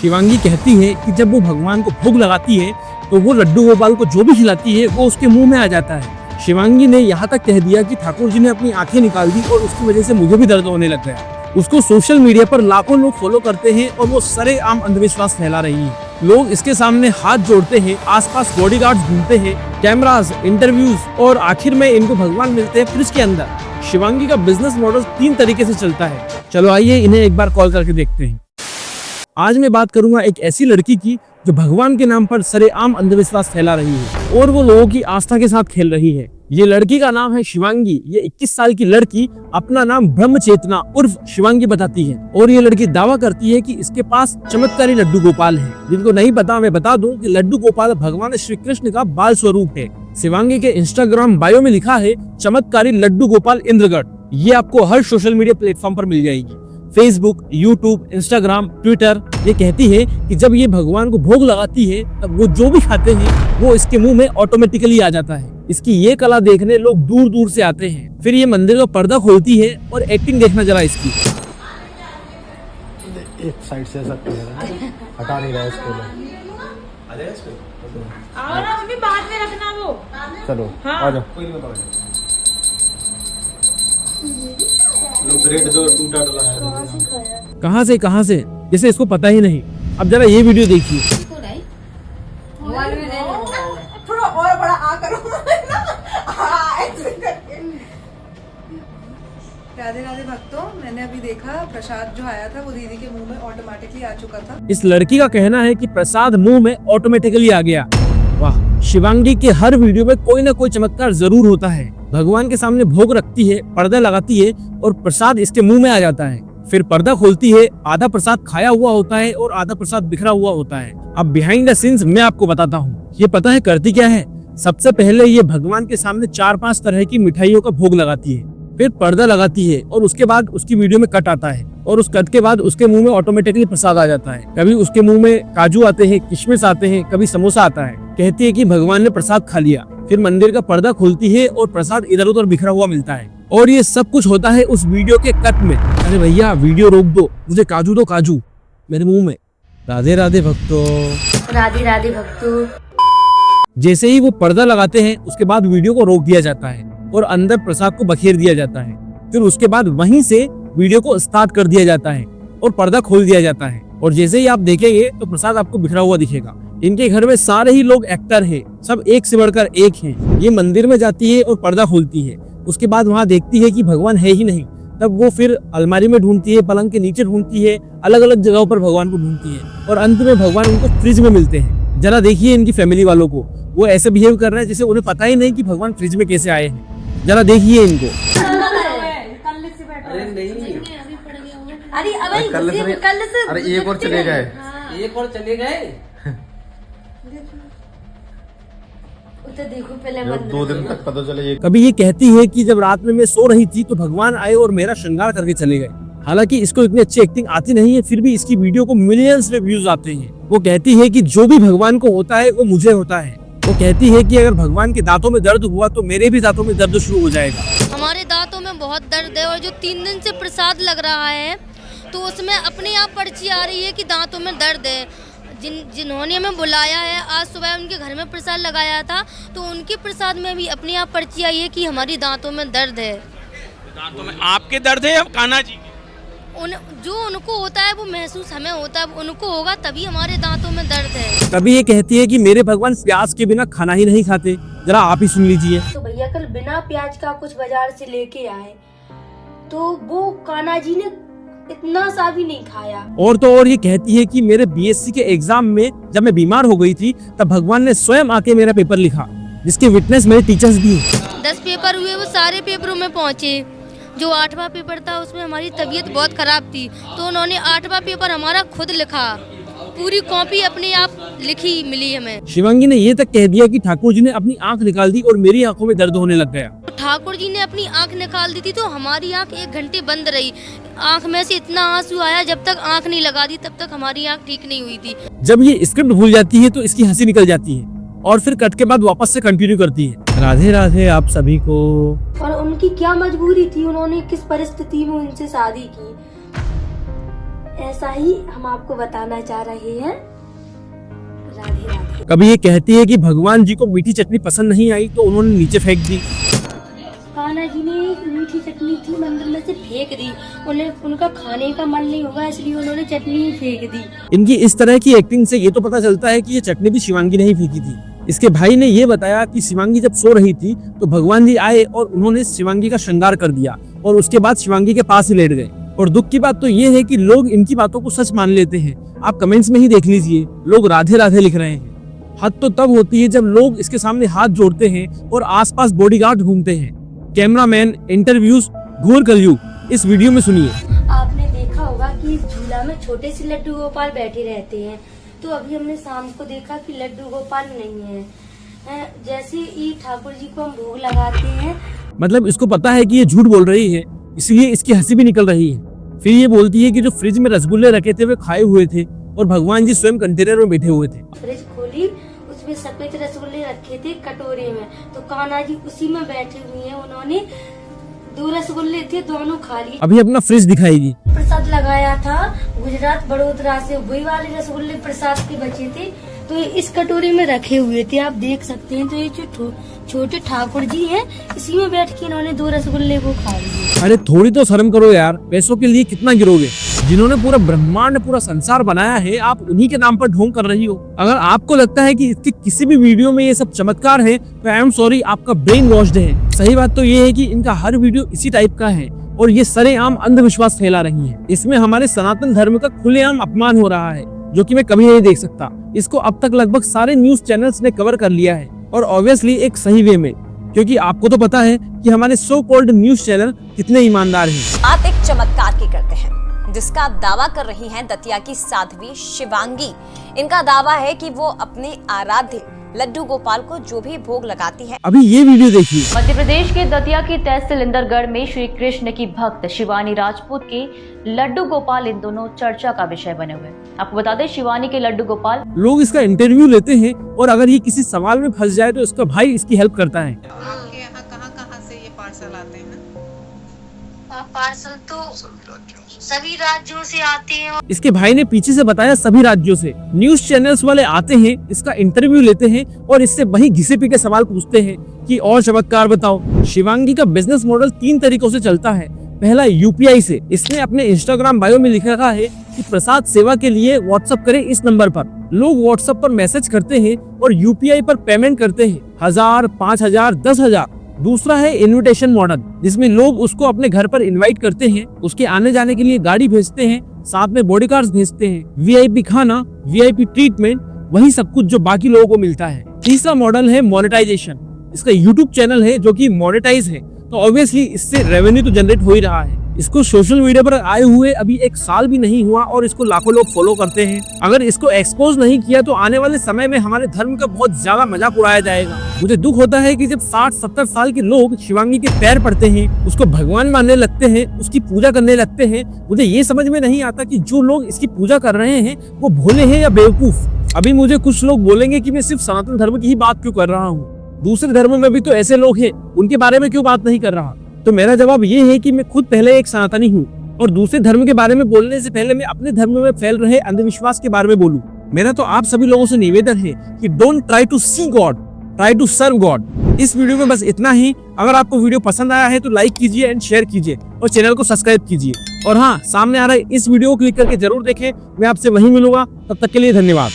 शिवांगी कहती है कि जब वो भगवान को भोग लगाती है तो वो लड्डू गोपाल को जो भी खिलाती है वो उसके मुंह में आ जाता है। शिवांगी ने यहाँ तक कह दिया कि ठाकुर जी ने अपनी आंखें निकाल दी और उसकी वजह से मुझे भी दर्द होने लग गया। उसको सोशल मीडिया पर लाखों लोग फॉलो करते हैं और वो सरेआम अंधविश्वास फैला रही है। लोग इसके सामने हाथ जोड़ते हैं, आसपास बॉडीगार्ड्स घूमते हैं, कैमरास, इंटरव्यूज और आखिर में इनको भगवान मिलते हैं फ्रिज के अंदर। शिवांगी का बिजनेस मॉडल 3 तरीके से चलता है। चलो आइए इन्हें एक बार कॉल करके देखते हैं। आज मैं बात करूंगा एक ऐसी लड़की की जो भगवान के नाम पर सरेआम अंधविश्वास फैला रही है और वो लोगों की आस्था के साथ खेल रही है। ये लड़की का नाम है शिवांगी। ये 21 साल की लड़की अपना नाम ब्रह्म चेतना उर्फ शिवांगी बताती है और ये लड़की दावा करती है कि इसके पास चमत्कारी लड्डू गोपाल है। जिनको नहीं पता मैं बता दूं कि लड्डू गोपाल भगवान श्री कृष्ण का बाल स्वरूप है। शिवांगी के इंस्टाग्राम बायो में लिखा है चमत्कारी लड्डू गोपाल इंद्रगढ़। ये आपको हर सोशल मीडिया प्लेटफॉर्म पर मिल जाएगी, फेसबुक, यूट्यूब, इंस्टाग्राम, ट्विटर। ये कहती है कि जब ये भगवान को भोग लगाती है तब वो जो भी खाते हैं वो इसके मुंह में ऑटोमेटिकली आ जाता है। इसकी ये कला देखने लोग दूर दूर से आते हैं। फिर ये मंदिर का पर्दा खोलती है और एक्टिंग देखना जरा इसकी। एक साइड से ऐसा हटा नहीं रहा है इसको। अभी बाद में रखना वो। चलो हाँ। आ जाओ। ब्रेड जो टूटा डला है। कहाँ से जैसे इसको पता ही नहीं। अब जरा ये वीडियो देखिए। थोड़ा और बड़ा आ करो। राधे राधे भक्तों, मैंने अभी देखा प्रसाद जो आया था वो दीदी के मुंह में ऑटोमेटिकली आ चुका था। इस लड़की का कहना है कि प्रसाद मुंह में ऑटोमेटिकली आ गया। वाह, शिवांगी के हर वीडियो में कोई ना कोई चमत्कार जरूर होता है। भगवान के सामने भोग रखती है, पर्दा लगाती है और प्रसाद इसके मुंह में आ जाता है। फिर पर्दा खोलती है, आधा प्रसाद खाया हुआ होता है और आधा प्रसाद बिखरा हुआ होता है। अब बिहाइंड द सीन्स मैं आपको बताता हूँ। ये पता है करती क्या है? सबसे पहले ये भगवान के सामने 4-5 तरह की मिठाइयों का भोग लगाती है, फिर पर्दा लगाती है और उसके बाद उसकी वीडियो में कट आता है और उस कट के बाद उसके मुंह में ऑटोमेटिकली प्रसाद आ जाता है। कभी उसके मुंह में काजू आते हैं, किशमिश आते हैं, कभी समोसा आता है। कहती है कि भगवान ने प्रसाद खा लिया। फिर मंदिर का पर्दा खोलती है और प्रसाद इधर उधर बिखरा हुआ मिलता है और ये सब कुछ होता है उस वीडियो के कट में। अरे भैया वीडियो रोक दो, मुझे काजू दो, काजू मेरे मुंह में। राधे राधे भक्तों। राधे राधे भक्तों। जैसे ही वो पर्दा लगाते हैं उसके बाद वीडियो को रोक दिया जाता है और अंदर प्रसाद को बखेर दिया जाता है। फिर उसके बाद वहीं से वीडियो को स्टार्ट कर दिया जाता है और पर्दा खोल दिया जाता है और जैसे ही आप देखेंगे तो प्रसाद आपको बिखरा हुआ दिखेगा। इनके घर में सारे ही लोग एक्टर हैं, सब एक से बढ़कर एक हैं। ये मंदिर में जाती है और पर्दा खोलती है, उसके बाद वहाँ देखती है कि भगवान है ही नहीं। तब वो फिर अलमारी में ढूंढती है, पलंग के नीचे ढूंढती है, अलग अलग जगहों पर भगवान को ढूंढती है और अंत में भगवान उनको फ्रिज में मिलते हैं। जरा देखिए इनकी फैमिली वालों को, वो ऐसे बिहेव कर रहे हैं जैसे उन्हें पता ही नहीं कि भगवान फ्रिज में कैसे आए हैं। जरा देखिए इनको। अरे एक और चले गए। तो देखो पहले 2 दिन तक पता चले ये। कभी ये कहती है कि जब रात में मैं सो रही थी तो भगवान आए और मेरा श्रृंगार करके चले गए। हालांकि इसको इतनी अच्छी एक्टिंग आती नहीं है, फिर भी इसकी वीडियो को मिलियंस में व्यूज आते हैं। वो कहती है कि जो भी भगवान को होता है वो मुझे होता है। वो कहती है कि अगर भगवान के दांतों में दर्द हुआ तो मेरे भी दांतों में दर्द शुरू हो जाएगा। हमारे दांतों में बहुत दर्द है और जो 3 दिन से प्रसाद लग रहा है तो उसमें अपने आप पर्ची आ रही है कि दांतों में दर्द है। जिन्होंने हमें बुलाया है, आज सुबह उनके घर में प्रसाद लगाया था तो उनके प्रसाद में भी अपने आप पर्ची आई है कि हमारी दांतों में दर्द है। दांतों में आपके दर्द है या कान्हा जी के? जो उनको होता है वो महसूस हमें होता है, उनको होगा तभी हमारे दांतों में दर्द है। कभी ये कहती है कि मेरे भगवान प्याज के बिना खाना ही नहीं खाते। जरा आप ही सुन लीजिए। तो भैया कल बिना प्याज का कुछ बाजार से लेके आए तो वो कान्हा जी ने इतना सा भी नहीं खाया। और तो और ये कहती है कि मेरे बीएससी के एग्जाम में जब मैं बीमार हो गई थी तब भगवान ने स्वयं आके मेरा पेपर लिखा, जिसके विटनेस मेरे टीचर्स भी हैं। 10 पेपर हुए, वो सारे पेपरों में पहुँचे। जो 8वां पेपर था उसमें हमारी तबीयत बहुत खराब थी तो उन्होंने 8वां पेपर हमारा खुद लिखा, पूरी कॉपी अपने आप लिखी मिली हमें। शिवांगी ने ये तक कह दिया कि ठाकुर जी ने अपनी आंख निकाल दी और मेरी आंखों में दर्द होने लग गया। ठाकुर जी ने अपनी आंख निकाल दी थी तो हमारी आंख 1 घंटे बंद रही। आंख में से इतना आंसू आया, जब तक आंख नहीं लगा दी तब तक हमारी आंख ठीक नहीं हुई थी। जब ये स्क्रिप्ट भूल जाती है तो इसकी हंसी निकल जाती है और फिर कट के बाद वापस से कंटिन्यू करती है। राधे राधे आप सभी को। और उनकी क्या मजबूरी थी, उन्होंने किस परिस्थिति में उनसे शादी की। ऐसा ही हम आपको बताना चाह रहे हैं। राधे राधे। कभी ये कहती है कि भगवान जी को मीठी चटनी पसंद नहीं आई तो उन्होंने नीचे फेंक दी। कान्हा जी ने एक मीठी चटनी थी मंदिर में से फेंक दी, उन्हें उनका खाने का मन नहीं होगा इसलिए उन्होंने चटनी ही फेंक दी। इनकी इस तरह की एक्टिंग से ये तो पता चलता है कि ये चटनी भी शिवांगी ने ही फेंकी थी। इसके भाई ने ये बताया कि शिवांगी जब सो रही थी तो भगवान जी आए और उन्होंने शिवांगी का श्रृंगार कर दिया और उसके बाद शिवांगी के पास ही लेट गए। और दुख की बात तो ये है कि लोग इनकी बातों को सच मान लेते हैं। आप कमेंट्स में ही देख लीजिए, लोग राधे राधे लिख रहे हैं। हद तो तब होती है जब लोग इसके सामने हाथ जोड़ते हैं और आसपास बॉडीगार्ड घूमते हैं। कैमरामैन, इंटरव्यूज, घोर कलयुग। इस वीडियो में सुनिए। आपने देखा होगा कि इस झूला में छोटे से लड्डू गोपाल बैठे रहते हैं, तो अभी हमने शाम को देखा कि लड्डू गोपाल नहीं है। जैसे ही ठाकुर जी को हम भोग लगाते हैं, मतलब इसको पता है कि ये झूठ बोल रही है, इसलिए इसकी हंसी भी निकल रही है। फिर ये बोलती है कि जो फ्रिज में रसगुल्ले रखे थे वे खाए हुए थे और भगवान जी स्वयं कंटेनर में बैठे हुए थे। फ्रिज खोली, उसमें सफेद रसगुल्ले रखे थे कटोरे में, तो कान्हा जी उसी में बैठे हुए हैं। उन्होंने 2 रसगुल्ले थे, दोनों खा लिए। अभी अपना फ्रिज दिखाएगी। प्रसाद लगाया था गुजरात बड़ोदरा से, वही वाले रसगुल्ले प्रसाद के बचे थे, तो ये इस कटोरे में रखे हुए थे, आप देख सकते हैं। तो ये जो छोटे ठाकुर जी हैं, इसी में बैठ के इन्होंने 2 रसगुल्ले को खा लिए। अरे थोड़ी तो शर्म करो यार, पैसों के लिए कितना गिरोगे? जिन्होंने पूरा ब्रह्मांड, पूरा संसार बनाया है, आप उन्हीं के नाम पर ढोंग कर रही हो। अगर आपको लगता है कि इसके किसी भी वीडियो में ये सब चमत्कार है तो आई एम सॉरी, आपका ब्रेन वॉश्ड है। सही बात तो ये है कि इनका हर वीडियो इसी टाइप का है और ये सरेआम अंधविश्वास फैला रही है। इसमें हमारे सनातन धर्म का खुलेआम अपमान हो रहा है, जो कि मैं कभी नहीं देख सकता। इसको अब तक लगभग सारे न्यूज चैनल्स ने कवर कर लिया है और ऑब्वियसली एक सही वे में, क्योंकि आपको तो पता है कि हमारे सो कॉल्ड न्यूज चैनल कितने ईमानदार हैं। बात एक चमत्कार की करते हैं, जिसका दावा कर रही हैं दतिया की साध्वी शिवांगी। इनका दावा है कि वो अपने आराध्य लड्डू गोपाल को जो भी भोग लगाती है। अभी ये वीडियो देखिए। मध्य प्रदेश के दतिया की तहसील इंदरगढ़ में श्री कृष्ण की भक्त शिवानी राजपूत के लड्डू गोपाल इन दोनों चर्चा का विषय बने हुए। आपको बता दें, शिवानी के लड्डू गोपाल, लोग इसका इंटरव्यू लेते हैं और अगर ये किसी सवाल में फंस जाए तो इसका भाई इसकी हेल्प करता है। आपके यहाँ कहाँ से ये पार्सल आते हैं? पार्सल तो सभी राज्यों से आते हैं। इसके भाई ने पीछे से बताया सभी राज्यों से। न्यूज चैनल्स वाले आते हैं, इसका इंटरव्यू लेते हैं और इससे वही घिसे पीटे सवाल पूछते हैं कि और चमत्कार बताओ। शिवांगी का बिजनेस मॉडल 3 तरीकों से चलता है। पहला यूपीआई से। इसने अपने इंस्टाग्राम बायो में लिखा रखा है कि प्रसाद सेवा के लिए व्हाट्सएप करें इस नंबर पर। लोग व्हाट्सएप पर मैसेज करते हैं और यूपीआई पर पेमेंट करते हैं, 1000, 5000, 10,000। दूसरा है इनविटेशन मॉडल, जिसमें लोग उसको अपने घर पर इनवाइट करते हैं, उसके आने जाने के लिए गाड़ी भेजते हैं, साथ में बॉडीगार्ड्स भेजते हैं, वीआईपी खाना, वीआईपी ट्रीटमेंट, वही सब कुछ जो बाकी लोगों को मिलता है। तीसरा मॉडल है मोनेटाइजेशन। इसका यूट्यूब चैनल है जो कि मोनेटाइज है, तो ऑब्वियसली इससे रेवेन्यू तो जनरेट हो ही रहा है। इसको सोशल मीडिया पर आए हुए अभी 1 साल भी नहीं हुआ और इसको लाखों लोग फॉलो करते हैं। अगर इसको एक्सपोज नहीं किया तो आने वाले समय में हमारे धर्म का बहुत ज्यादा मजाक उड़ाया जाएगा। मुझे दुख होता है कि जब 60-70 साल के लोग शिवांगी के पैर पड़ते हैं, उसको भगवान मानने लगते हैं, उसकी पूजा करने लगते हैं। मुझे ये समझ में नहीं आता कि जो लोग इसकी पूजा कर रहे हैं वो भोले हैं या बेवकूफ। अभी मुझे कुछ लोग बोलेंगे कि मैं सिर्फ सनातन धर्म की ही बात क्यों कर रहा हूँ, दूसरे धर्म में भी तो ऐसे लोग हैं, उनके बारे में क्यों बात नहीं कर रहा। तो मेरा जवाब ये है कि मैं खुद पहले एक सनातनी हूँ और दूसरे धर्म के बारे में बोलने से पहले मैं अपने धर्म में फैल रहे अंधविश्वास के बारे में बोलूं। मेरा तो आप सभी लोगों से निवेदन है कि don't try to see God, try to serve God. इस वीडियो में बस इतना ही। अगर आपको वीडियो पसंद आया है तो लाइक कीजिए एंड शेयर कीजिए और चैनल को सब्सक्राइब कीजिए। और हाँ, सामने आ रहा है इस वीडियो को क्लिक करके जरूर देखें। मैं आपसे वहीं मिलूंगा, तब तक के लिए धन्यवाद।